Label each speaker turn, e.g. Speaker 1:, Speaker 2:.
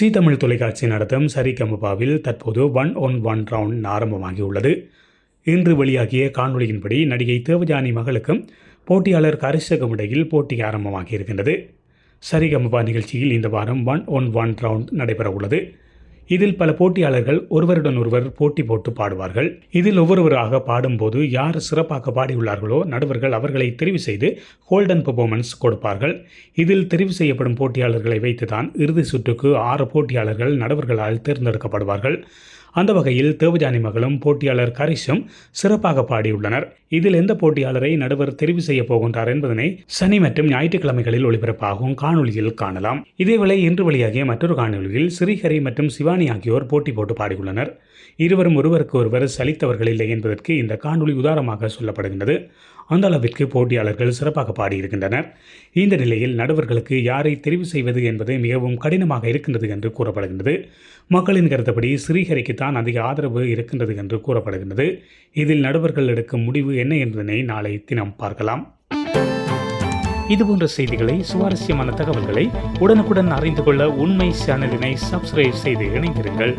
Speaker 1: C Tamil தொலைக்காட்சி நடத்தும் சரிகமபாவில் தற்போது 1-on-1 ரவுண்ட் ஆரம்பமாகியுள்ளது. இன்று வெளியாகிய காணொலியின்படி நடிகை தேவயானி மகளுக்கும் போட்டியாளர் கரிஷக்கும் இடையில் போட்டி ஆரம்பமாகியிருக்கின்றது. சரிகமபா நிகழ்ச்சியில் இந்த வாரம் 1-on-1 ரவுண்ட் நடைபெற உள்ளது. இதில் பல போட்டியாளர்கள் ஒருவருடன் ஒருவர் போட்டி போட்டு பாடுவார்கள். இதில் ஒவ்வொருவராக பாடும்போது யார் சிறப்பாக பாடியுள்ளார்களோ நடுவர்கள் அவர்களை தெரிவு செய்து கோல்டன் பெர்ஃபார்மன்ஸ் கொடுப்பார்கள். இதில் தெரிவு செய்யப்படும் போட்டியாளர்களை வைத்துதான் இறுதி சுற்றுக்கு 6 போட்டியாளர்கள் நடுவர்களால் தேர்ந்தெடுக்கப்படுவார்கள். அந்த வகையில் தேவயானி மகளும் போட்டியாளர் கரிஷும் சிறப்பாக பாடியுள்ளனர். இதில் எந்த போட்டியாளரை நடுவர் தெரிவு செய்ய போகின்றார் என்பதனை சனி மற்றும் ஞாயிற்றுக்கிழமைகளில் ஒளிபரப்பாகும் காணொலியில் காணலாம். இதேவேளை இன்று வெளியாகிய மற்றொரு காணொலியில் ஸ்ரீஹரி மற்றும் சிவானி ஆகியோர் போட்டி போட்டு பாடியுள்ளனர். இருவரும் ஒருவருக்கு ஒருவர் சலித்தவர்கள் இல்லை என்பதற்கு இந்த காணொலி உதாரணமாக சொல்லப்படுகின்றது. அந்த அளவிற்கு போட்டியாளர்கள் சிறப்பாக பாடியிருக்கின்றனர். இந்த நிலையில் நடுவர்களுக்கு யாரை தெரிவு செய்வது என்பது மிகவும் கடினமாக இருக்கின்றது என்று கூறப்படுகின்றது. மக்களின் கருத்துப்படி ஸ்ரீஹரிக்கு தான் அதிக ஆதரவு இருக்கின்றது என்று கூறப்படுகின்றது. இதில் நடுவர்கள் எடுக்கும் முடிவு என்ன என்பதனை நாளை தினம் பார்க்கலாம். இதுபோன்ற செய்திகளை, சுவாரஸ்யமான தகவல்களை உடனுக்குடன் அறிந்து கொள்ள உண்மை சேனலினை சப்ஸ்கிரைப் செய்து இணைந்திருங்கள்.